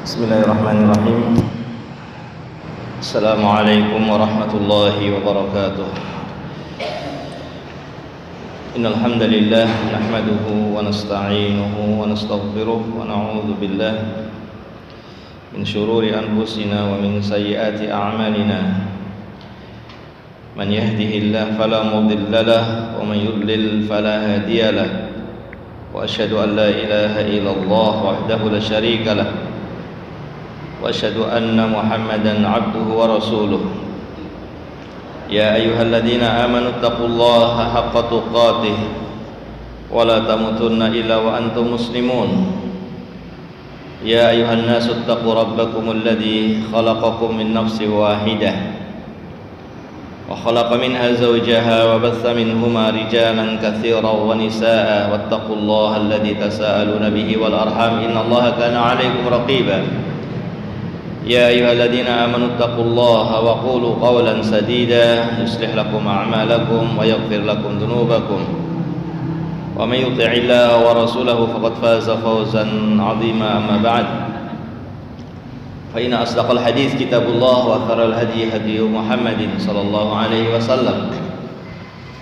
Bismillahirrahmanirrahim. Assalamualaikum warahmatullahi wabarakatuh. Innal hamdalillah nahmaduhu wa nasta'inuhu wa nastaghfiruh wa na'udzu billahi min shururi anfusina wa min sayyiati a'malina. Man yahdihillahu fala mudilla lahu wa man yudlil fala hadiya lahu. Wa asyhadu an la ilaha illallah wahdahu la syarika lahu. وأشهد أن محمدا عبده ورسوله يا أيها الذين آمنوا اتقوا الله حق تقاته ولا تموتن إلا وأنتم مسلمون يا أيها الناس اتقوا ربكم الذي خلقكم من نفس واحدة وخلق منها زوجها وبث منهما رجالا كثيرا ونساء واتقوا الله الذي تساءلون به والأرحام إن الله كان عليكم رقيبا يا أيها الذين آمنوا اتقوا الله وقولوا قولا سديدا يصلح لكم أعمالكم ويغفر لكم ذنوبكم ومن يطع الله ورسوله فقد فاز فوزا عظيما أما بعد فإن أصدق الحديث كتاب الله وخير الهدي هدي محمد صلى الله عليه وسلم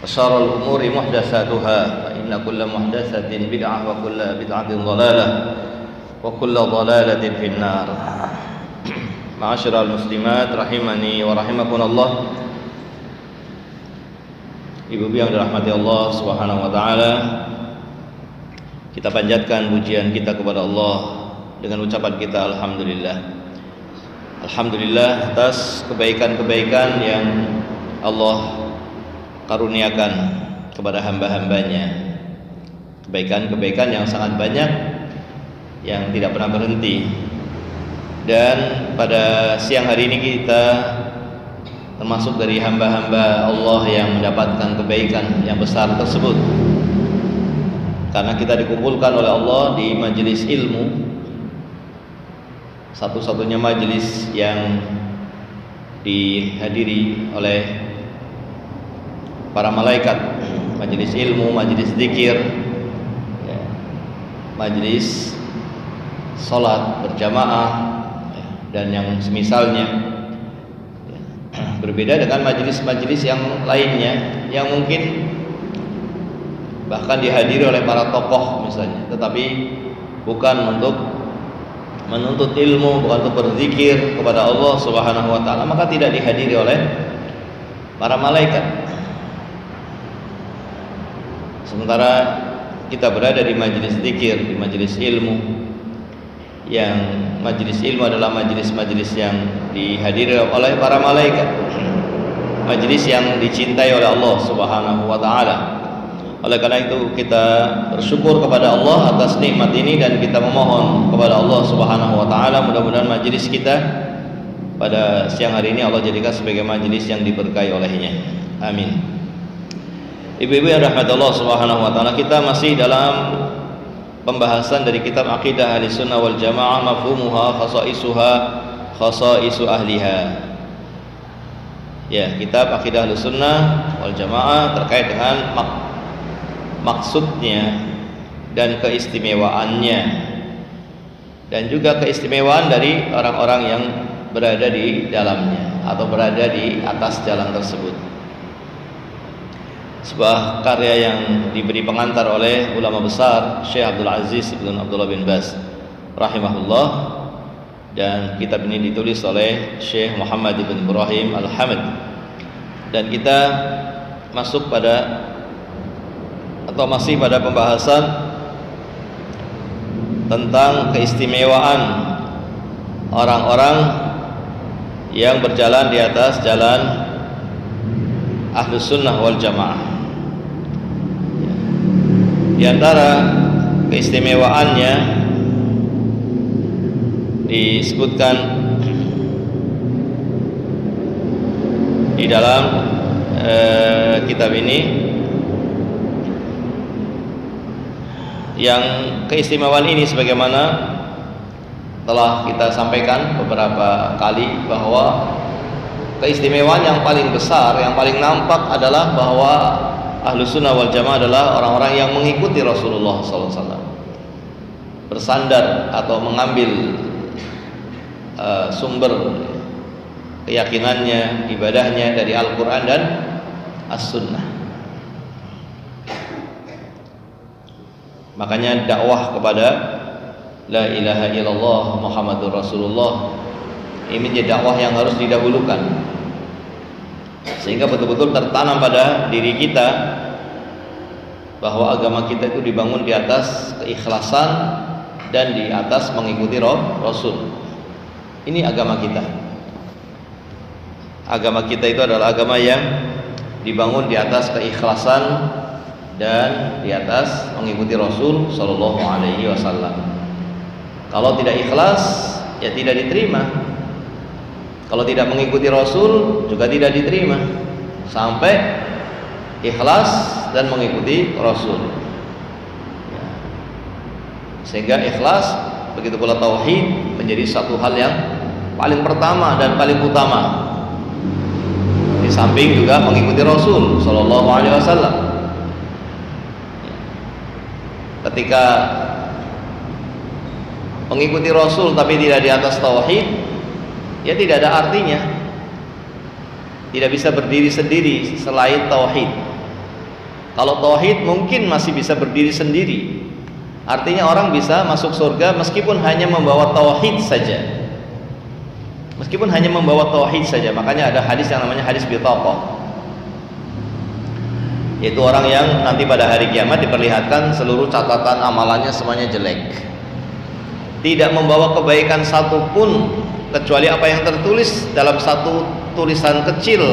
وشر الأمور محدثاتها فإن كل محدثة بدعة وكل بدعة ضلالة وكل ضلالة في النار. Ma'asyiral muslimat rahimani wa rahimakumullah. Ibu-ibu yang dirahmati Allah Subhanahu wa taala, kita panjatkan pujian kita kepada Allah dengan ucapan kita alhamdulillah. Alhamdulillah atas kebaikan-kebaikan yang Allah karuniakan kepada hamba-hambanya. Kebaikan-kebaikan yang sangat banyak yang tidak pernah berhenti. Dan pada siang hari ini kita termasuk dari hamba-hamba Allah yang mendapatkan kebaikan yang besar tersebut, karena kita dikumpulkan oleh Allah di majelis ilmu, satu-satunya majelis yang dihadiri oleh para malaikat, majelis ilmu, majelis zikir, majelis salat berjamaah dan yang semisalnya. Berbeda dengan majelis-majelis yang lainnya yang mungkin bahkan dihadiri oleh para tokoh misalnya, tetapi bukan untuk menuntut ilmu, bukan untuk berzikir kepada Allah Subhanahu wa taala, maka tidak dihadiri oleh para malaikat. Sementara kita berada di majelis zikir, di majelis ilmu, yang majelis ilmu adalah majelis-majelis yang dihadiri oleh para malaikat, majelis yang dicintai oleh Allah Subhanahu wa taala. Oleh karena itu kita bersyukur kepada Allah atas nikmat ini dan kita memohon kepada Allah Subhanahu wa taala mudah-mudahan majelis kita pada siang hari ini Allah jadikan sebagai majelis yang diberkahi olehnya. Amin. Ibu-ibu yang rahmat Allah Subhanahu wa taala, kita masih dalam pembahasan dari kitab Aqidah Ahlussunnah wal Jamaah, mafhumuha, khasaisuha, khasaisu ahliha. Ya, kitab Aqidah Ahlussunnah wal Jamaah terkait dengan maksudnya dan keistimewaannya, dan juga keistimewaan dari orang-orang yang berada di dalamnya atau berada di atas jalan tersebut. Sebuah karya yang diberi pengantar oleh ulama besar Syekh Abdul Aziz bin Abdullah bin Baz rahimahullah, dan kitab ini ditulis oleh Syekh Muhammad bin Ibrahim Al-Hamid. Dan kita masuk pada atau masih pada pembahasan tentang keistimewaan orang-orang yang berjalan di atas jalan Ahlus Sunnah wal Jamaah. Di antara keistimewaannya disebutkan di dalam kitab ini, yang keistimewaan ini sebagaimana telah kita sampaikan beberapa kali, bahwa keistimewaan yang paling besar, yang paling nampak adalah bahwa Ahlus Sunnah wal Jamaah adalah orang-orang yang mengikuti Rasulullah SAW, bersandar atau mengambil sumber keyakinannya, ibadahnya dari Al-Quran dan As-Sunnah. Makanya dakwah kepada La ilaha illallah Muhammadur Rasulullah ini menjadi dakwah yang harus didahulukan, sehingga betul-betul tertanam pada diri kita bahwa agama kita itu dibangun di atas keikhlasan dan di atas mengikuti Rasul. Ini agama kita. Agama kita itu adalah agama yang dibangun di atas keikhlasan dan di atas mengikuti Rasul Sallallahu Alaihi Wasallam. Kalau tidak ikhlas, ya tidak diterima. Kalau tidak mengikuti Rasul juga tidak diterima. Sampai ikhlas dan mengikuti Rasul. Sehingga ikhlas, begitu pula tauhid menjadi satu hal yang paling pertama dan paling utama. Di samping juga mengikuti Rasul Sallallahu Alaihi Wasallam. Ketika mengikuti Rasul tapi tidak di atas tauhid, ya tidak ada artinya. Tidak bisa berdiri sendiri selain tauhid. Kalau tauhid mungkin masih bisa berdiri sendiri. Artinya orang bisa masuk surga meskipun hanya membawa tauhid saja. Meskipun hanya membawa tauhid saja. Makanya ada hadis yang namanya hadis bitaqah. Yaitu orang yang nanti pada hari kiamat diperlihatkan seluruh catatan amalannya semuanya jelek. Tidak membawa kebaikan satupun kecuali apa yang tertulis dalam satu tulisan kecil,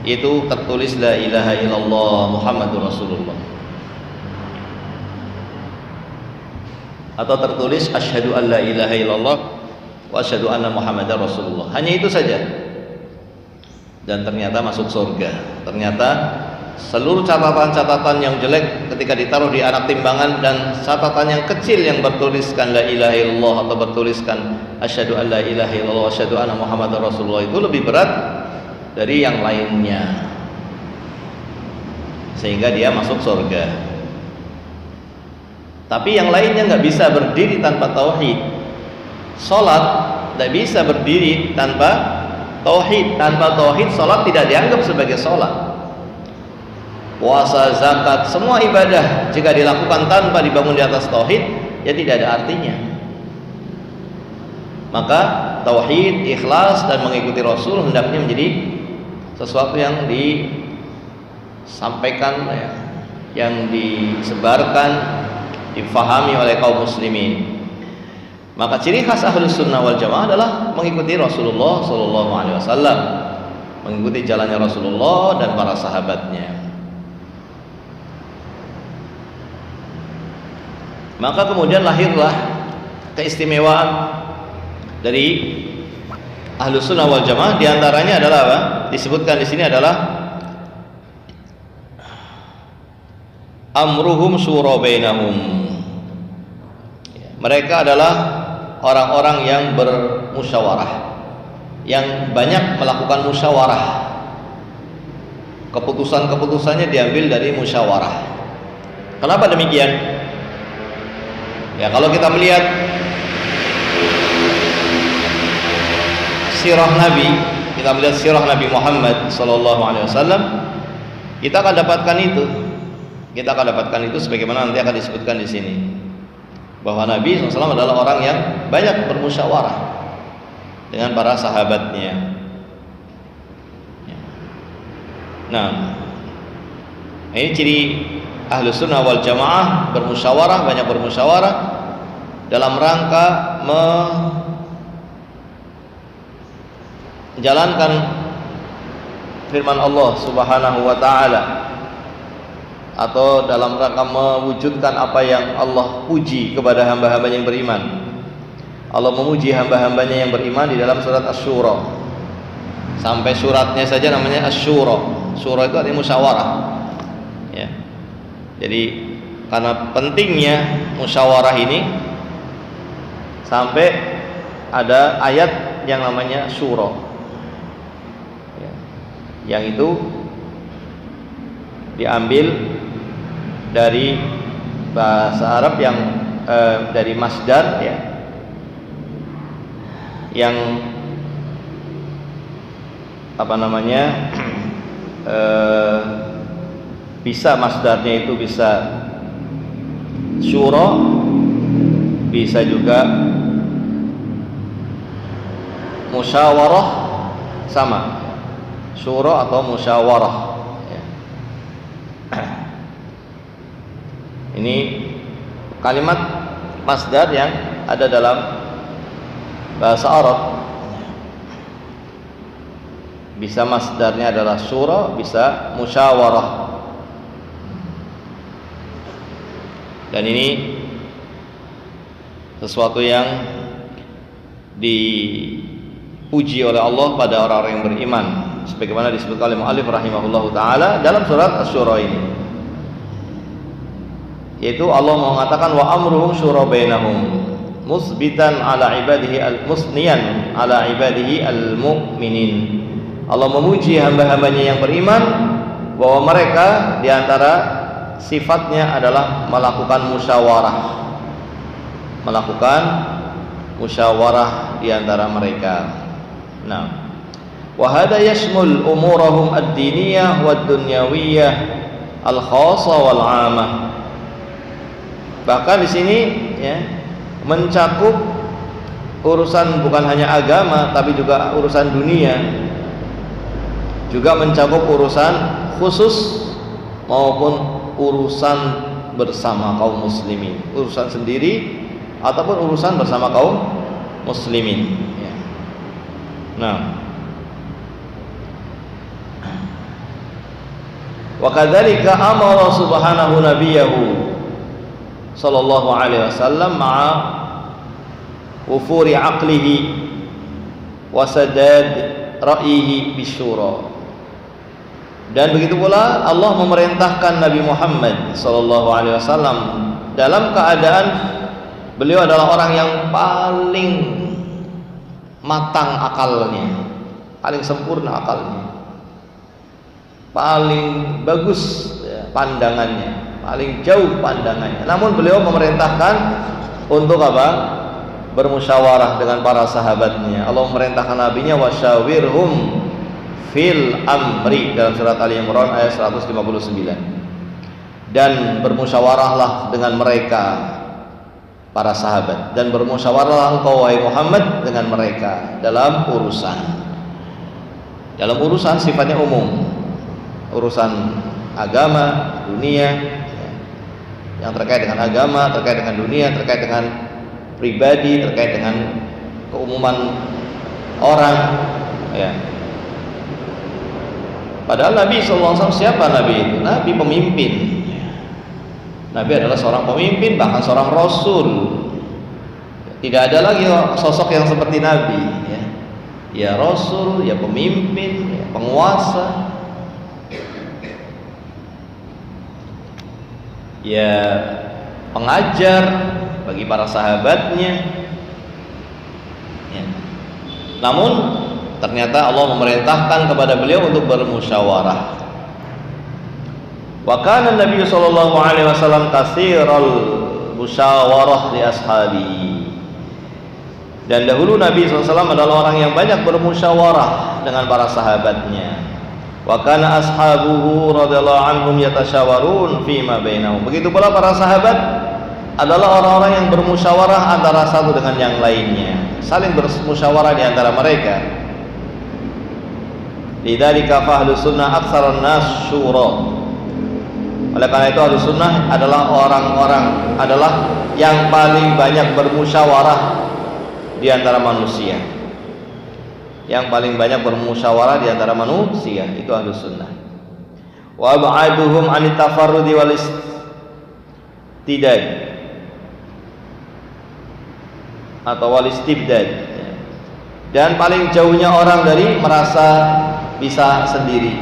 yaitu tertulis La ilaha illallah Muhammadur Rasulullah, atau tertulis asyhadu an la ilaha illallah wa asyhadu anna Muhammadar Rasulullah. Hanya itu saja. Dan ternyata masuk surga. Ternyata seluruh catatan-catatan yang jelek ketika ditaruh di anak timbangan dan catatan yang kecil yang bertuliskan la ilaha illallah atau bertuliskan asyhadu an la ilaha illallah wa asyhadu anna Muhammadar Rasulullah itu lebih berat dari yang lainnya, sehingga dia masuk surga. Tapi yang lainnya nggak bisa berdiri tanpa tauhid. Salat tidak bisa berdiri tanpa tauhid. Tanpa tauhid salat tidak dianggap sebagai salat. Puasa, zakat, semua ibadah jika dilakukan tanpa dibangun di atas tauhid, ya tidak ada artinya. Maka tauhid, ikhlas dan mengikuti Rasul hendaknya menjadi sesuatu yang disampaikan, yang disebarkan, difahami oleh kaum muslimin. Maka ciri khas Ahlus Sunnah wal Jamaah adalah mengikuti Rasulullah Sallallahu Alaihi Wasallam, mengikuti jalannya Rasulullah dan para sahabatnya. Maka kemudian lahirlah keistimewaan dari Ahlus Sunnah wal Jamaah. Di antaranya adalah apa? Disebutkan di sini adalah amruhum syura bainahum. Mereka adalah orang-orang yang bermusyawarah, yang banyak melakukan musyawarah. Keputusan-keputusannya diambil dari musyawarah. Kenapa demikian? Ya, kalau kita melihat sirah Nabi, kita melihat sirah Nabi Muhammad Sallallahu Alaihi Wasallam, kita akan dapatkan itu. Kita akan dapatkan itu sebagaimana nanti akan disebutkan di sini, bahwa Nabi SAW adalah orang yang banyak bermusyawarah dengan para sahabatnya. Nah, ini ciri Ahlus Sunnah wal Jamaah, bermusyawarah, banyak bermusyawarah dalam rangka menjalankan firman Allah Subhanahu wa taala, atau dalam rangka mewujudkan apa yang Allah puji kepada hamba-hambanya yang beriman. Allah memuji hamba-hambanya yang beriman di dalam surat Asy-Syura. Sampai suratnya saja namanya Asy-Syura. Syura itu artinya musyawarah. Ya. Jadi karena pentingnya musyawarah ini, sampai ada ayat yang namanya syura, ya, yang itu diambil dari bahasa Arab yang dari masdar, ya, yang bisa masdarnya itu bisa syura, bisa juga musyawarah, sama syura atau musyawarah ya. Ini kalimat masdar yang ada dalam bahasa Arab. Bisa masdarnya adalah syura, bisa musyawarah. Dan ini sesuatu yang dipuji oleh Allah pada orang-orang yang beriman, sebagaimana disebutkan oleh mu'allif rahimahullahu taala dalam surat Asy-Syura ini, yaitu Allah mengatakan wa amruhum syura bainahum musbitan ala ibadihi al-musniyan ala ibadihi al-mu'minin. Allah memuji hamba-hambanya yang beriman bahwa mereka diantara sifatnya adalah melakukan musyawarah diantara mereka. Nah, wa hada yashmul umurahum ad-diniyah wad-dunyawiyah al-khassa wal 'amah. Bahkan di sini ya, mencakup urusan bukan hanya agama tapi juga urusan dunia, juga mencakup urusan khusus maupun urusan bersama kaum muslimin, urusan sendiri ataupun urusan bersama kaum muslimin ya. Nah, wa kadzalika amara subhanahu nabiyahu sallallahu alaihi wasallam ma'a wufuri aqlihi wa sadad ra'yihi bisyura. Dan begitu pula Allah memerintahkan Nabi Muhammad sallallahu alaihi wasallam dalam keadaan beliau adalah orang yang paling matang akalnya, paling sempurna akalnya, paling bagus ya, pandangannya, paling jauh pandangannya. Namun beliau memerintahkan untuk apa? Bermusyawarah dengan para sahabatnya. Allah memerintahkan nabinya wasyawirhum fil amri dalam surat Ali Imran ayat 159. Dan bermusyawarahlah dengan mereka para sahabat, dan bermusyawarahlah engkau wahai Muhammad dengan mereka dalam urusan sifatnya umum, urusan agama, dunia ya. Yang terkait dengan agama, terkait dengan dunia, terkait dengan pribadi, terkait dengan keumuman orang ya. Padahal Nabi SAW siapa Nabi itu? Nabi pemimpin. Nabi adalah seorang pemimpin, bahkan seorang Rasul. Tidak ada lagi sosok yang seperti Nabi ya. Ya Rasul, ya pemimpin, ya penguasa, ya pengajar bagi para sahabatnya ya. Namun ternyata Allah memerintahkan kepada beliau untuk bermusyawarah. Wa kana Nabi sallallahu alaihi wasallam katsiral musyawarah li ashabihi. Dan dahulu Nabi SAW adalah orang yang banyak bermusyawarah dengan para sahabatnya. Wa kana ashabuhu radhiyallahu anhum yatasyawarun fima bainahum. Begitu pula para sahabat adalah orang-orang yang bermusyawarah antara satu dengan yang lainnya, saling bermusyawarah di antara mereka. Lidzalika ahlus sunnah aktsarun nas syura. Oleh karena itu ahlus sunnah adalah orang-orang yang paling banyak bermusyawarah di antara manusia. Yang paling banyak bermusyawarah di antara manusia itu ahlus sunnah. Wa ab'aduhum 'anit tafarrudi wal istidad atau wal istibdad. Dan paling jauhnya orang dari merasa bisa sendiri,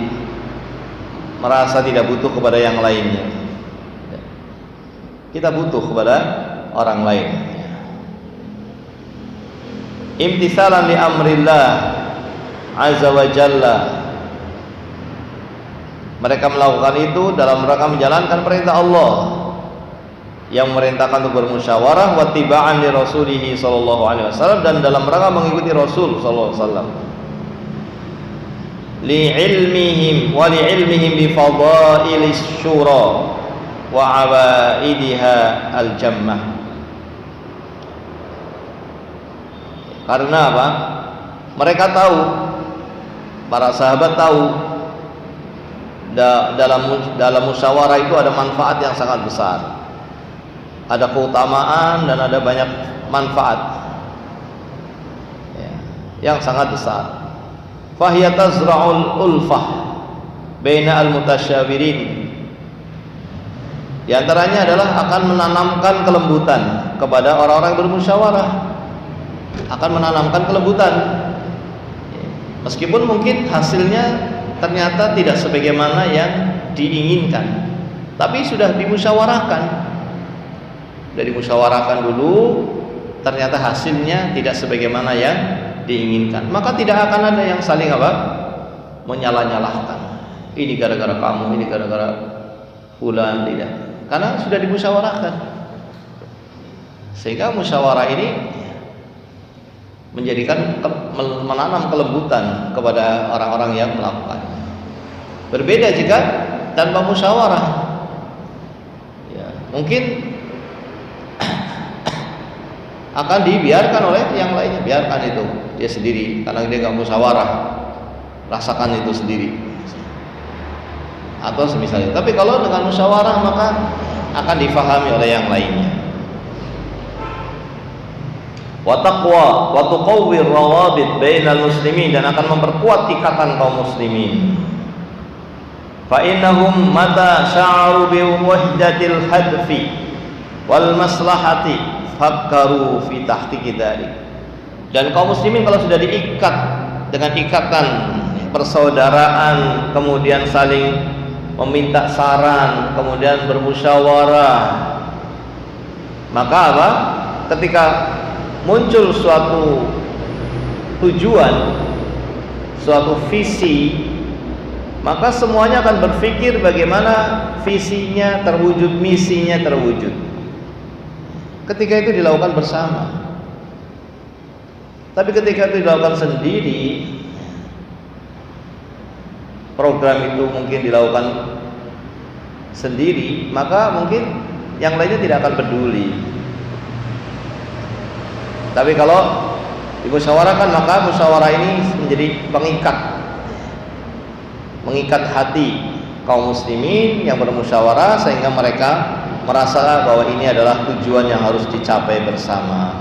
merasa tidak butuh kepada yang lainnya. Kita butuh kepada orang lain. Imtisalan li amrillah azza wa jalla. Mereka melakukan itu dalam rangka menjalankan perintah Allah yang memerintahkan untuk bermusyawarah, wa tiba'an li Rasulih sallallahu alaihi wasallam, dan dalam rangka mengikuti Rasul sallallahu alaihi wasallam, li ilmihim bi fadailis syura wa awaidiha al jammah. Karena apa? Mereka tahu, para sahabat tahu, dalam musyawarah itu ada manfaat yang sangat besar, ada keutamaan dan ada banyak manfaat ya, yang sangat besar. Fahiya tazra'ul ulfah baina al-mutasyawirin. Di antaranya adalah akan menanamkan kelembutan kepada orang-orang bermusyawarah, akan menanamkan kelembutan. Meskipun mungkin hasilnya ternyata tidak sebagaimana yang diinginkan, tapi sudah dimusyawarahkan. Sudah dimusyawarahkan dulu, ternyata hasilnya tidak sebagaimana yang diinginkan, maka tidak akan ada yang saling apa? Menyalah-nyalahkan. Ini gara-gara kamu, ini gara-gara fulan, tidak. Karena sudah dimusyawarahkan. Sehingga musyawarah ini menanam kelembutan kepada orang-orang yang melakukan. Berbeda jika tanpa musyawarah. Ya, mungkin akan dibiarkan oleh yang lainnya, biarkan itu dia sendiri, karena dia nggak musyawarah, rasakan itu sendiri, atau semisalnya. Tapi kalau dengan musyawarah maka akan difahami oleh yang lainnya. Wa taqwa wa tuqawwir rawabit bainal muslimin, dan akan memperkuat ikatan kaum muslimin. Fa innahum mata sya'aru bi wahdatil hadfi wal maslahati fakkaru fi tahqiqi dzalik. Dan kaum muslimin kalau sudah diikat dengan ikatan persaudaraan, kemudian saling meminta saran, kemudian bermusyawarah, maka apa? Ketika muncul suatu tujuan, suatu visi, maka semuanya akan berpikir bagaimana visinya terwujud, misinya terwujud. Ketika itu dilakukan bersama. Tapi ketika itu dilakukan sendiri, program itu mungkin dilakukan sendiri, maka mungkin yang lainnya tidak akan peduli. Tapi kalau dimusyawarahkan, maka musyawarah ini menjadi mengikat hati kaum muslimin yang bermusyawarah, sehingga mereka merasa bahwa ini adalah tujuan yang harus dicapai bersama.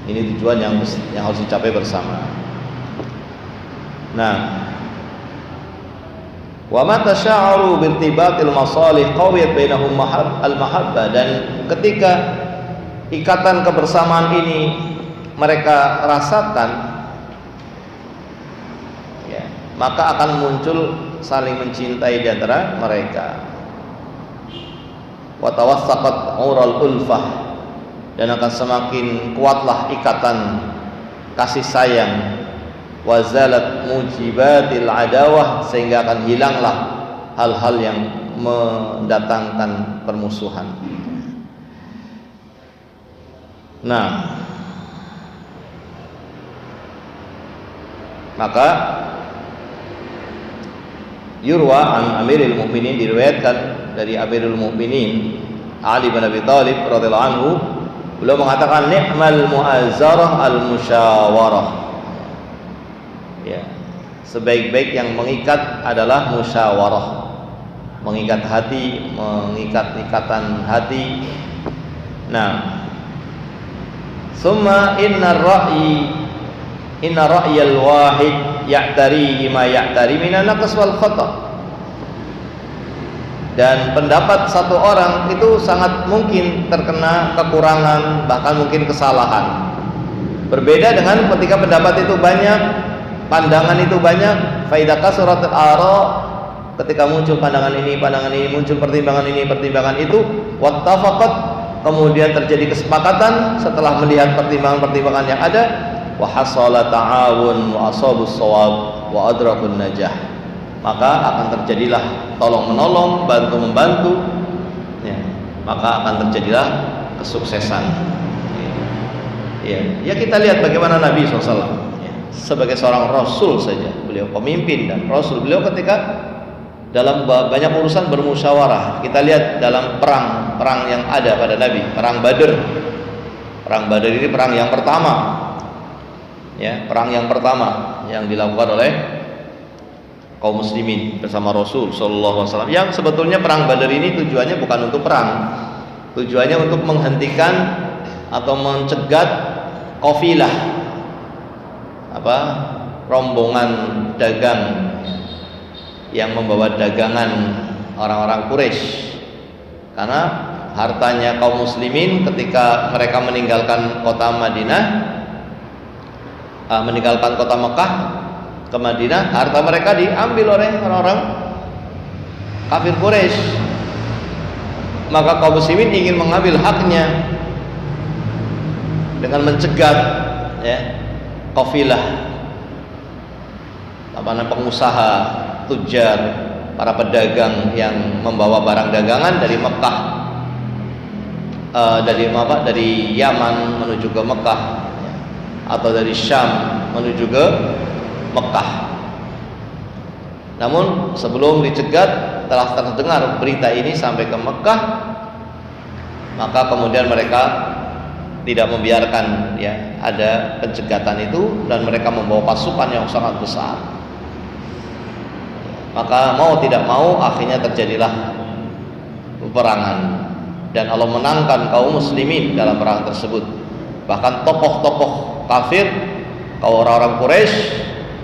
Ini tujuan yang harus dicapai bersama. Nah, wa ma tasya'aru bi irtibatil masalih qawiyat bainahum al-mahabbah, dan ketika ikatan kebersamaan ini mereka rasakan, ya, maka akan muncul saling mencintai di antara mereka. Wa tawassaqat ural ulfah, dan akan semakin kuatlah ikatan kasih sayang. Wa zalat mujibatil adawah, sehingga akan hilanglah hal-hal yang mendatangkan permusuhan. Nah, maka yurwa an Amirul Mukminin, diriwayatkan dari Amirul Mukminin Ali bin Abi Thalib radhiyallahu anhu, beliau mengatakan ni'mal mu'azzarah al-musyawarah. Ya, sebaik-baik yang mengikat adalah musyawarah, mengikat hati, mengikat ikatan hati. Nah, summa inna ra'yal wahid ya'tari ma ya'tari minan naqs wal khata'. Dan pendapat satu orang itu sangat mungkin terkena kekurangan, bahkan mungkin kesalahan. Berbeda dengan ketika pendapat itu banyak, pandangan itu banyak. Fa idza kasratul ara, ketika muncul pandangan ini, muncul pertimbangan ini, pertimbangan itu, wattafaqat, kemudian terjadi kesepakatan setelah melihat pertimbangan-pertimbangan yang ada, wa hasala ta'awun wa asabus shawab wa adrakun najah, maka akan terjadilah tolong menolong, bantu membantu, ya, maka akan terjadilah kesuksesan. Ya kita lihat bagaimana Nabi SAW sebagai seorang Rasul saja, beliau pemimpin dan Rasul, beliau ketika dalam banyak urusan bermusyawarah. Kita lihat dalam perang yang ada pada Nabi, perang Badar. Perang Badar ini perang yang pertama, perang yang pertama yang dilakukan oleh kaum muslimin bersama Rasul Sallallahu Alaihi Wasallam. Yang sebetulnya perang Badar ini tujuannya bukan untuk perang, tujuannya untuk menghentikan atau mencegat kafilah, rombongan dagang yang membawa dagangan orang-orang Quraisy. Karena hartanya kaum muslimin ketika mereka meninggalkan kota Madinah, meninggalkan kota Mekah ke Madinah, harta mereka diambil oleh orang-orang kafir Quraisy. Maka kaum muslimin ingin mengambil haknya dengan mencegat kafilah, pengusaha, tujar, para pedagang yang membawa barang dagangan dari Mekah, dari Yaman menuju ke Mekah, atau dari Syam menuju ke Mekah. Namun sebelum dicegat, telah terdengar berita ini sampai ke Mekah, maka kemudian mereka tidak membiarkan ada pencegatan itu, dan mereka membawa pasukan yang sangat besar. Maka mau tidak mau akhirnya terjadilah peperangan, dan Allah menangkan kaum muslimin dalam perang tersebut. Bahkan tokoh-tokoh kafir, kaum orang-orang Quraisy,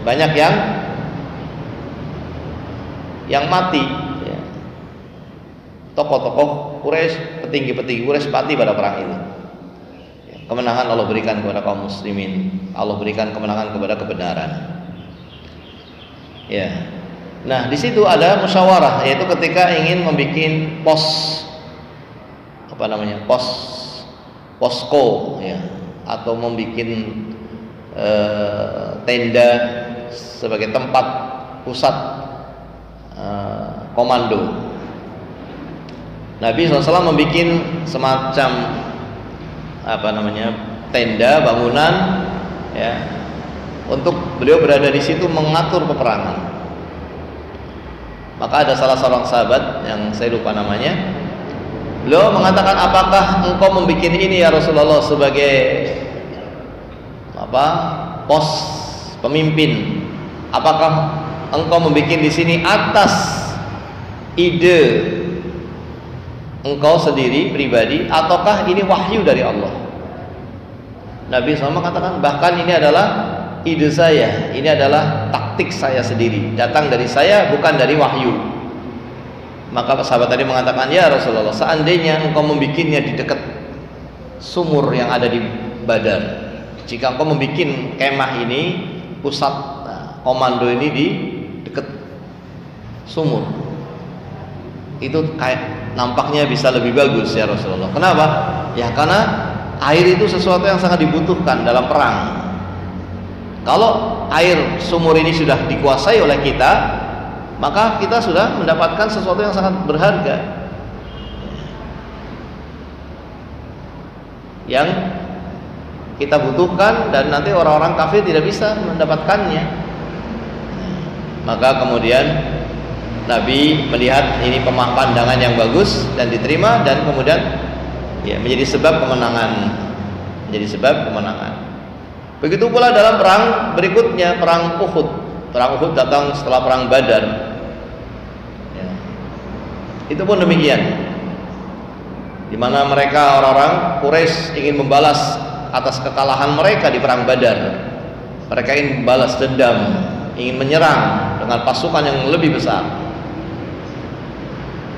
banyak yang mati. Tokoh-tokoh Quraisy, petinggi-petinggi Quraisy mati pada perang ini. Kemenangan Allah berikan kepada kaum muslimin, Allah berikan kemenangan kepada kebenaran. Nah, di situ ada musyawarah, yaitu ketika ingin membuat posko, atau membuat tenda sebagai tempat pusat komando. Nabi SAW membuat semacam tenda, bangunan, untuk beliau berada di situ mengatur peperangan. Maka ada salah seorang sahabat yang saya lupa namanya, beliau mengatakan, apakah engkau membuat ini ya Rasulullah sebagai pos pemimpin? Apakah engkau membuat di sini atas ide engkau sendiri pribadi, ataukah ini wahyu dari Allah? Nabi SAW mengatakan, bahkan ini adalah ide saya, ini adalah taktik saya sendiri, datang dari saya, bukan dari wahyu. Maka sahabat tadi mengatakan, ya Rasulullah, seandainya engkau membikinnya di dekat sumur yang ada di Badar, jika engkau membuat kemah ini, pusat komando ini di dekat sumur, itu kayak nampaknya bisa lebih bagus ya Rasulullah. Kenapa? Ya karena air itu sesuatu yang sangat dibutuhkan dalam perang. Kalau air sumur ini sudah dikuasai oleh kita, maka kita sudah mendapatkan sesuatu yang sangat berharga, yang kita butuhkan, dan nanti orang-orang kafir tidak bisa mendapatkannya. Maka kemudian Nabi melihat ini pandangan yang bagus dan diterima, dan kemudian menjadi sebab kemenangan. Begitu pula dalam perang berikutnya, perang Uhud. Perang Uhud datang setelah perang Badar. Itu pun demikian, di mana mereka orang-orang Quraisy ingin membalas atas kekalahan mereka di perang Badar. Mereka ingin membalas dendam, ingin menyerang dengan pasukan yang lebih besar.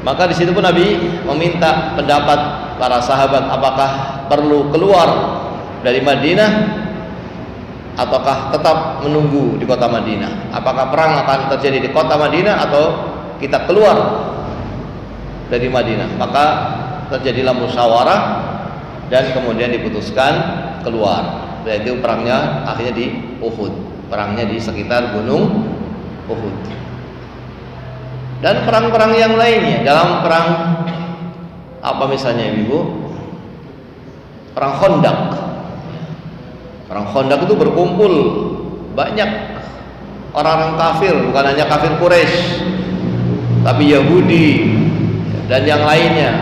Maka di situ pun Nabi meminta pendapat para sahabat, apakah perlu keluar dari Madinah ataukah tetap menunggu di kota Madinah? Apakah perang akan terjadi di kota Madinah atau kita keluar dari Madinah? Maka terjadilah musyawarah dan kemudian diputuskan keluar. Yaitu perangnya akhirnya di Uhud, perangnya di sekitar gunung Uhud. Dan perang-perang yang lainnya, dalam perang Apa misalnya Ibu? Perang Khandaq. Perang Khandaq itu berkumpul banyak orang-orang kafir, bukan hanya kafir Quraisy, tapi Yahudi dan yang lainnya,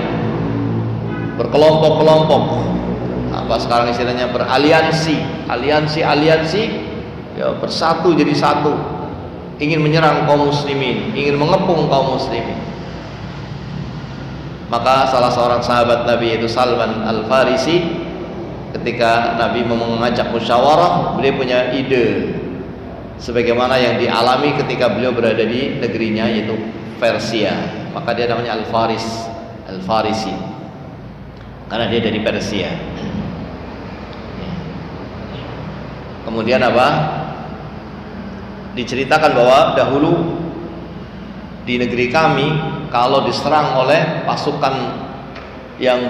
berkelompok-kelompok. Apa sekarang istilahnya beraliansi, aliansi, ya bersatu jadi satu, ingin menyerang kaum muslimin, ingin mengepung kaum muslimin. Maka salah seorang sahabat Nabi yaitu Salman Al-Farisi, ketika Nabi mengajak musyawarah, beliau punya ide sebagaimana yang dialami ketika beliau berada di negerinya yaitu Persia. Maka dia namanya Al-Farisi karena dia dari Persia. Kemudian apa? Diceritakan bahwa dahulu di negeri kami kalau diserang oleh pasukan yang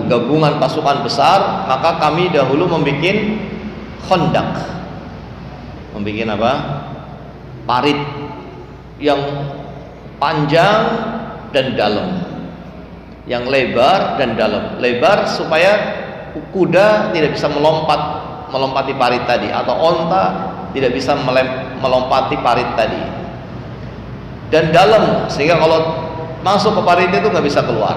gabungan pasukan besar, maka kami dahulu membuat khandaq. Membuat apa? Parit yang panjang dan dalam, yang lebar dan dalam. Lebar supaya kuda tidak bisa melompati parit tadi, atau onta tidak bisa melompati parit tadi. Dan dalam sehingga kalau masuk ke parit itu nggak bisa keluar.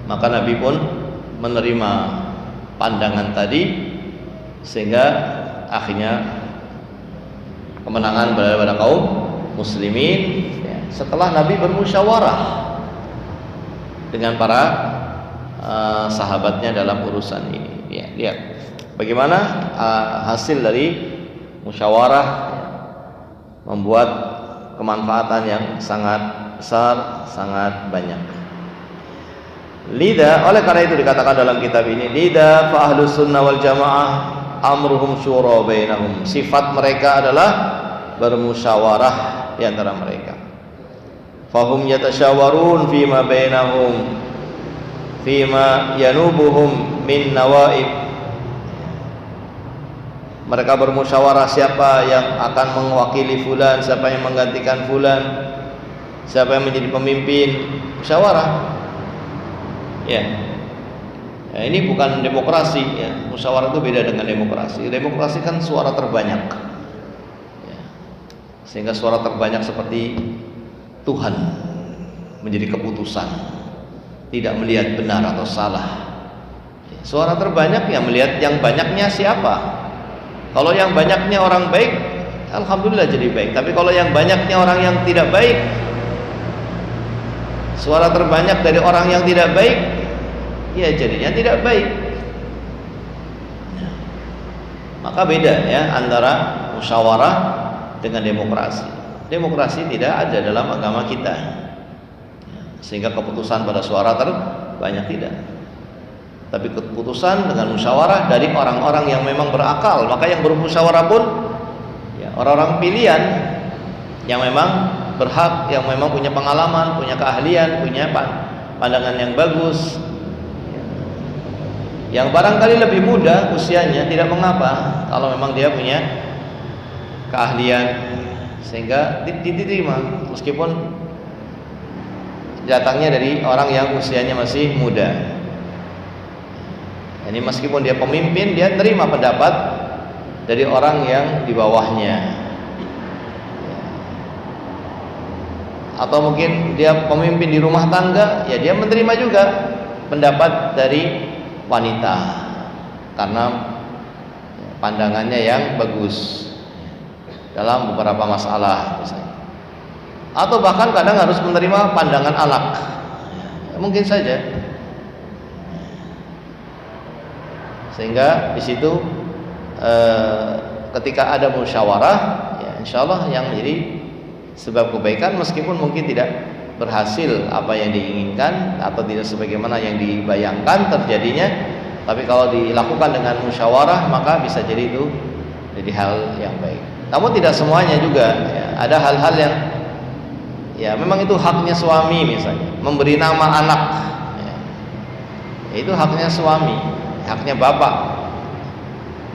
Maka Nabi pun menerima pandangan tadi, sehingga akhirnya kemenangan berada pada kaum muslimin setelah Nabi bermusyawarah dengan para sahabatnya dalam urusan ini. Ya, lihat bagaimana hasil dari musyawarah membuat kemanfaatan yang sangat besar, sangat banyak. Lida, oleh karena itu dikatakan dalam kitab ini, lida fa ahlus sunnah wal jamaah amruhum syura bainahum. Sifat mereka adalah bermusyawarah di antara mereka. Fahum yatasyawarun fima bainahum fima yanubuhum min nawaib. Mereka bermusyawarah siapa yang akan mewakili fulan, siapa yang menggantikan fulan, siapa yang menjadi pemimpin. Musyawarah. Ya. Ya, ini bukan demokrasi ya. Musyawarah itu beda dengan demokrasi. Demokrasi kan suara terbanyak ya. Sehingga suara terbanyak seperti Tuhan menjadi keputusan, tidak melihat benar atau salah ya. Suara terbanyak yang melihat yang banyaknya siapa. Kalau yang banyaknya orang baik, alhamdulillah jadi baik. Tapi kalau yang banyaknya orang yang tidak baik, suara terbanyak dari orang yang tidak baik, ya jadinya tidak baik. Maka beda ya antara musyawarah dengan demokrasi. Demokrasi tidak ada dalam agama kita, sehingga keputusan pada suara terbanyak tidak. Tapi keputusan dengan musyawarah dari orang-orang yang memang berakal. Maka yang bermusyawarah pun ya, orang-orang pilihan yang memang berhak, yang memang punya pengalaman, punya keahlian, punya pandangan yang bagus, yang barangkali lebih muda usianya, tidak mengapa kalau memang dia punya keahlian, sehingga diterima meskipun datangnya dari orang yang usianya masih muda. Ini meskipun dia pemimpin, dia terima pendapat dari orang yang di bawahnya. Atau mungkin dia pemimpin di rumah tangga, ya dia menerima juga pendapat dari wanita karena pandangannya yang bagus dalam beberapa masalah misalnya. Atau bahkan kadang harus menerima pandangan anak ya, mungkin saja. Sehingga di situ ketika ada musyawarah ya insyaallah yang menjadi sebab kebaikan, meskipun mungkin tidak berhasil apa yang diinginkan atau tidak sebagaimana yang dibayangkan terjadinya, tapi kalau dilakukan dengan musyawarah maka bisa jadi itu jadi hal yang baik. Namun tidak semuanya juga ya, ada hal-hal yang ya memang itu haknya suami, misalnya memberi nama anak ya, itu haknya suami, haknya bapak.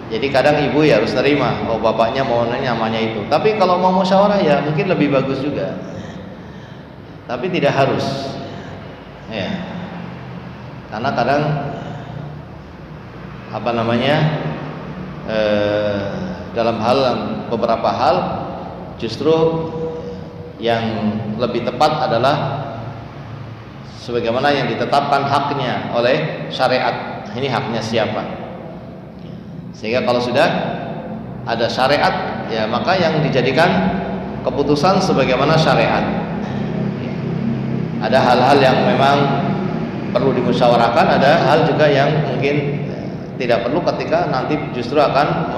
Jadi kadang ibu ya harus terima, oh bapaknya mau namanya itu. Tapi kalau mau musyawarah ya mungkin lebih bagus juga. tapi tidak harus. Ya. Karena kadang dalam beberapa hal justru yang lebih tepat adalah sebagaimana yang ditetapkan haknya oleh syariat. Ini haknya siapa? Sehingga kalau sudah ada syariat, ya maka yang dijadikan keputusan sebagaimana syariat. Ada hal-hal yang memang perlu dimusyawarahkan, ada hal juga yang mungkin tidak perlu ketika nanti justru akan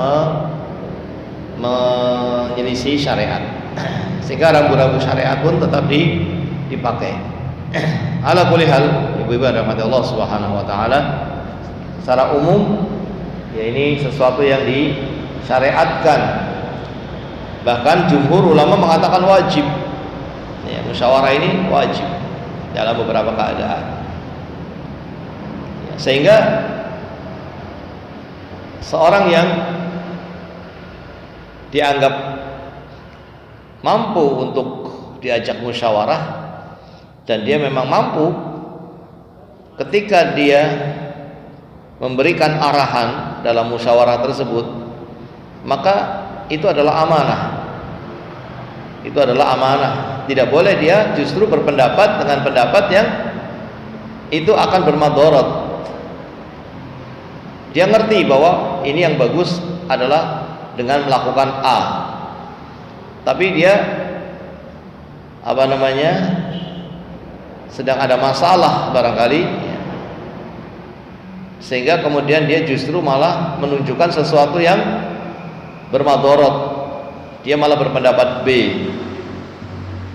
menyelisih syariat. Sehingga rambu-rambu syariat pun tetap dipakai. Ala kulli hal, ibu-ibu rahmati Allah Subhanahu wa taala, secara umum ya ini sesuatu yang disyariatkan. Bahkan jumhur ulama mengatakan wajib. Ya, musyawarah ini wajib dalam beberapa keadaan. Ya, sehingga seorang yang dianggap mampu untuk diajak musyawarah dan dia memang mampu, ketika dia memberikan arahan dalam musyawarah tersebut, maka itu adalah amanah. Itu adalah amanah. Tidak boleh dia justru berpendapat dengan pendapat yang itu akan bermadharat. Dia ngerti bahwa ini yang bagus adalah dengan melakukan A, tapi dia sedang ada masalah barangkali, sehingga kemudian dia justru malah menunjukkan sesuatu yang bermadharat. Dia malah berpendapat B,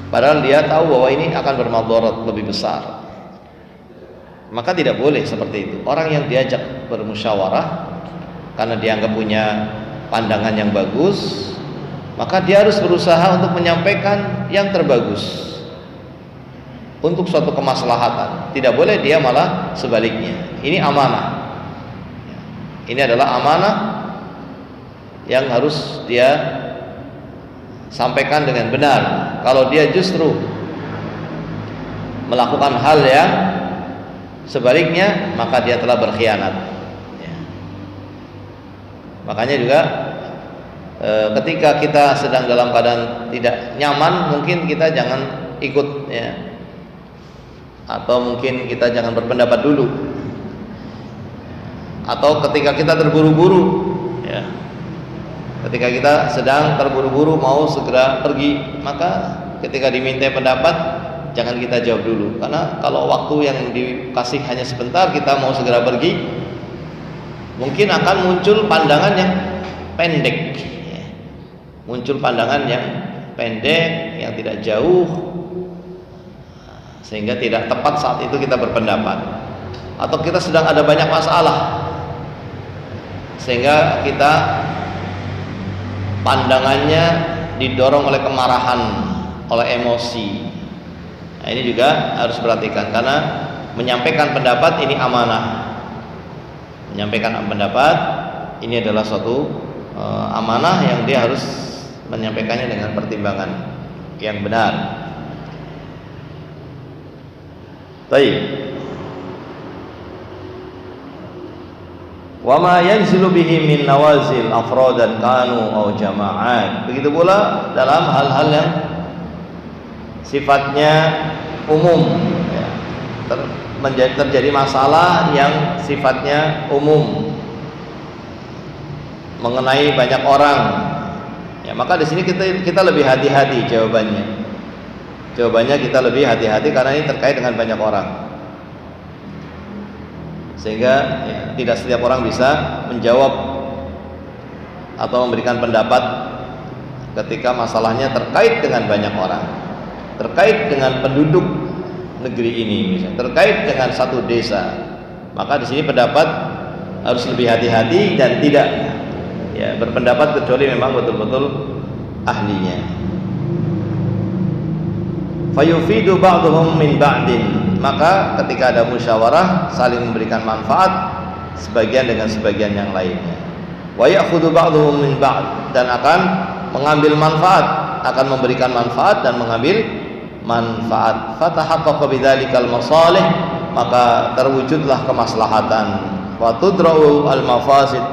padahal dia tahu bahwa ini akan bermadharat lebih besar. Maka tidak boleh seperti itu. Orang yang diajak bermusyawarah karena dianggap punya pandangan yang bagus, maka dia harus berusaha untuk menyampaikan yang terbagus untuk suatu kemaslahatan. Tidak boleh dia malah sebaliknya. Ini amanah. Ini adalah amanah yang harus dia sampaikan dengan benar. Kalau dia justru melakukan hal yang sebaliknya, maka dia telah berkhianat. Ya. Makanya juga ketika kita sedang dalam keadaan tidak nyaman, mungkin kita jangan ikut, ya. Atau mungkin kita jangan berpendapat dulu. Atau ketika kita terburu-buru, ya. Ketika kita sedang terburu-buru mau segera pergi, maka ketika diminta pendapat jangan kita jawab dulu, karena kalau waktu yang dikasih hanya sebentar, kita mau segera pergi, mungkin akan muncul pandangan yang pendek, ya. Muncul pandangan yang pendek, yang tidak jauh, sehingga tidak tepat saat itu kita berpendapat. Atau kita sedang ada banyak masalah, sehingga kita pandangannya didorong oleh kemarahan, oleh emosi. Nah, ini juga harus perhatikan, karena menyampaikan pendapat ini amanah. Menyampaikan pendapat ini adalah suatu amanah yang dia harus menyampaikannya dengan pertimbangan yang benar. Baik. Wa ma yanzilu bihi min nawazil afradan kanu aw jama'at. Begitu pula dalam hal-hal yang sifatnya umum, ya. Terjadi masalah yang sifatnya umum mengenai banyak orang, ya, maka di sini kita lebih hati-hati jawabannya. Jawabannya kita lebih hati-hati karena ini terkait dengan banyak orang, sehingga ya, tidak setiap orang bisa menjawab atau memberikan pendapat ketika masalahnya terkait dengan banyak orang, terkait dengan penduduk negeri ini, misalnya terkait dengan satu desa. Maka di sini pendapat harus lebih hati-hati dan tidak, ya, berpendapat kecuali memang betul-betul ahlinya. Fayufidu ba'duhum min ba'din. Maka ketika ada musyawarah saling memberikan manfaat sebagian dengan sebagian yang lainnya. Wa ya'khudhu ba'duhum min ba'd, dan akan mengambil manfaat, akan memberikan manfaat dan mengambil manfaat. Fatahaqqaqa bidzalikal masalih, maka terwujudlah kemaslahatan. Wa tudra'u al mafasid,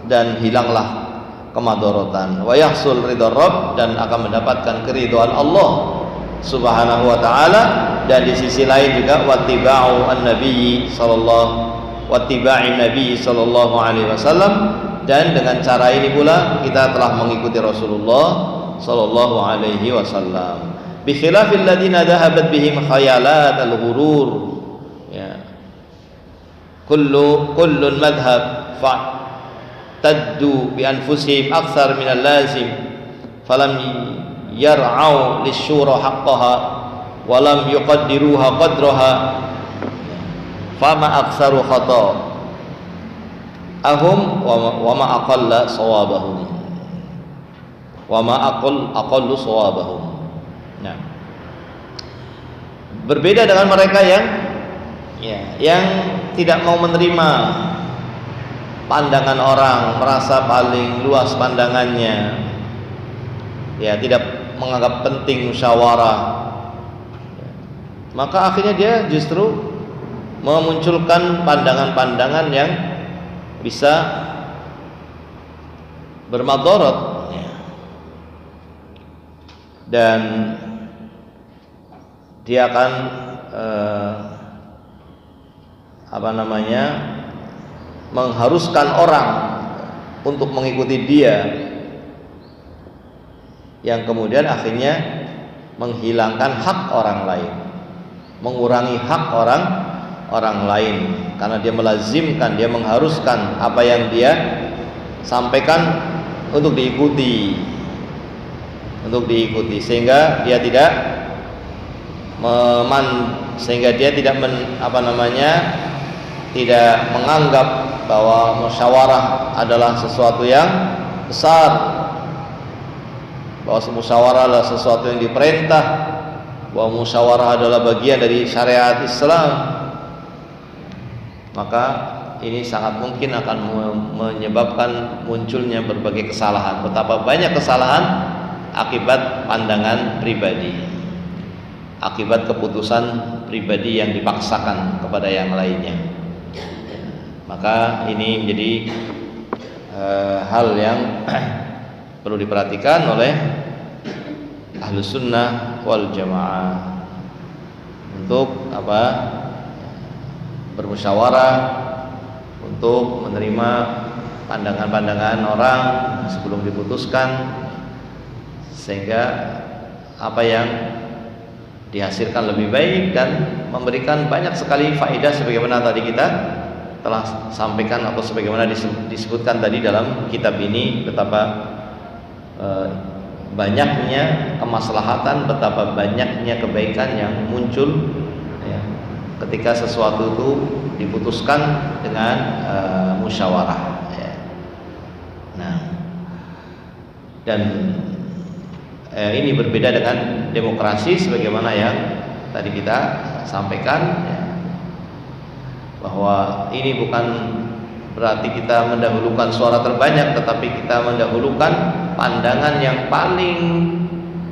dan hilanglah kemadharatan. Wa yahsul ridha Rabb, dan akan mendapatkan keridhaan Allah Subhanahu wa taala. Dan di sisi lain juga wattiba'u an-nabi sallallahu alaihi wasallam, dan dengan cara ini pula kita telah mengikuti Rasulullah sallallahu alaihi wasallam. Bi khilafil ladina dhahabat bihim khayalat al-ghurur, ya, kullun madhhab fa taddu bi anfusihim akthar min al-lazim falam yar'au lisyura haqqaha wa lam yuqaddiruha qadraha fama aktsaru khata ahum wa ma aqalla shawabahum wa ma aqallu shawabahum. Nah, berbeda dengan mereka yang tidak mau menerima pandangan orang, merasa paling luas pandangannya, ya, tidak menganggap penting musyawarah, maka akhirnya dia justru memunculkan pandangan-pandangan yang bisa bermadharat, dan dia akan mengharuskan orang untuk mengikuti dia, yang kemudian akhirnya menghilangkan hak orang lain, mengurangi hak orang lain, karena dia melazimkan, dia mengharuskan apa yang dia sampaikan untuk diikuti, sehingga dia tidak tidak menganggap bahwa musyawarah adalah sesuatu yang besar, bahwa musyawarah adalah sesuatu yang diperintah, bahwa musyawarah adalah bagian dari syariat Islam. Maka ini sangat mungkin akan menyebabkan munculnya berbagai kesalahan. Betapa banyak kesalahan akibat pandangan pribadi, akibat keputusan pribadi yang dipaksakan kepada yang lainnya. Maka ini menjadi hal yang perlu diperhatikan oleh Ahlus Sunnah wal Jamaah untuk bermusyawarah, untuk menerima pandangan-pandangan orang sebelum diputuskan, sehingga apa yang dihasilkan lebih baik dan memberikan banyak sekali faedah, sebagaimana tadi kita telah sampaikan atau sebagaimana disebutkan tadi dalam kitab ini, betapa banyaknya kemaslahatan, betapa banyaknya kebaikan yang muncul, ya, ketika sesuatu itu diputuskan dengan musyawarah, ya. Nah, dan ini berbeda dengan demokrasi, sebagaimana yang tadi kita sampaikan, ya, bahwa ini bukan berarti kita mendahulukan suara terbanyak, tetapi kita mendahulukan pandangan yang paling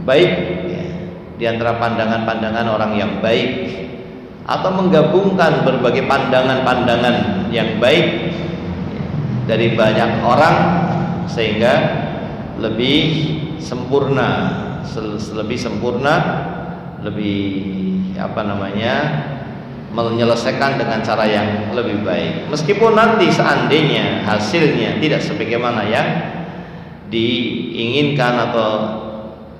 baik, ya, di antara pandangan-pandangan orang yang baik, atau menggabungkan berbagai pandangan-pandangan yang baik dari banyak orang, sehingga lebih sempurna, menyelesaikan dengan cara yang lebih baik. Meskipun nanti seandainya hasilnya tidak sebagaimana yang diinginkan atau,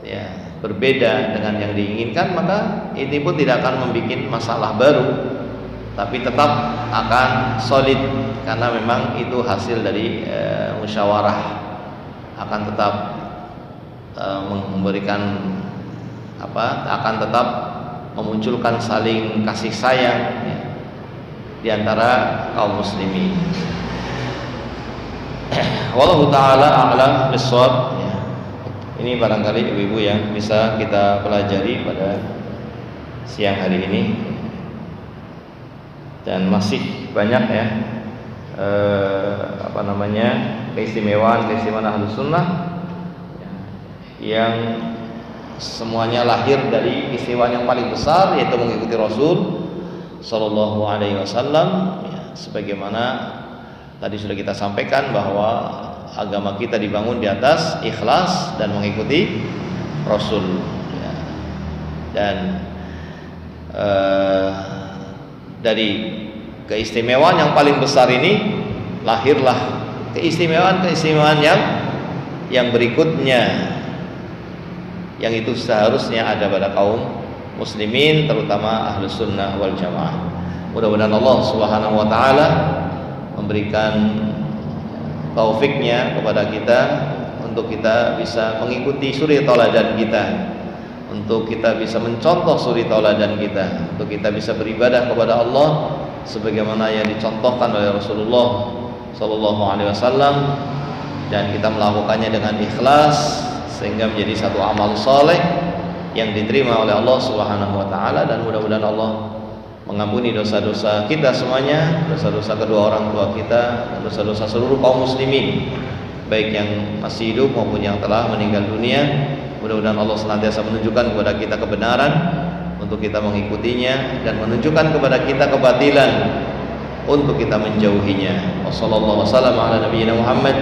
ya, berbeda dengan yang diinginkan, maka ini pun tidak akan membuat masalah baru, tapi tetap akan solid, karena memang itu hasil dari musyawarah, akan tetap akan tetap memunculkan saling kasih sayang, ya, di antara kaum muslimin. Wallahu taala a'lam bissawab, ya. Ini barangkali ibu-ibu yang bisa kita pelajari pada siang hari ini, dan masih banyak, ya, keistimewaan Ahlus Sunnah yang semuanya lahir dari keistimewaan yang paling besar, yaitu mengikuti Rasul Sallallahu Alaihi Wasallam. Sebagaimana tadi sudah kita sampaikan bahwa agama kita dibangun di atas ikhlas dan mengikuti Rasul. Dan dari keistimewaan yang paling besar ini lahirlah keistimewaan yang berikutnya, yang itu seharusnya ada pada kaum muslimin, terutama ahlus sunnah wal jamaah. Mudah-mudahan Allah Subhanahu wa taala memberikan taufiknya kepada kita untuk kita bisa mengikuti suri tauladan kita, untuk kita bisa mencontoh suri tauladan kita, untuk kita bisa beribadah kepada Allah sebagaimana yang dicontohkan oleh Rasulullah Sallallahu Alaihi Wasallam, dan kita melakukannya dengan ikhlas sehingga menjadi satu amal soleh yang diterima oleh Allah Subhanahu wa taala. Dan mudah-mudahan Allah mengampuni dosa-dosa kita semuanya, dosa-dosa kedua orang tua kita, dan dosa-dosa seluruh kaum muslimin, baik yang masih hidup maupun yang telah meninggal dunia. Mudah-mudahan Allah senantiasa menunjukkan kepada kita kebenaran untuk kita mengikutinya, dan menunjukkan kepada kita kebatilan untuk kita menjauhinya. Wassallallahu wasallam ala nabiyyina Muhammad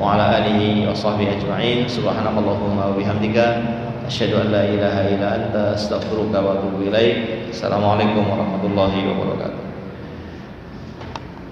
wa ala alihi wa sahbihi ajma'in. Subhanakallahumma wa bihamdika asyhadu an la ilaha illa anta astaghfiruka wa atubu ilaik. Assalamualaikum warahmatullahi wabarakatuh.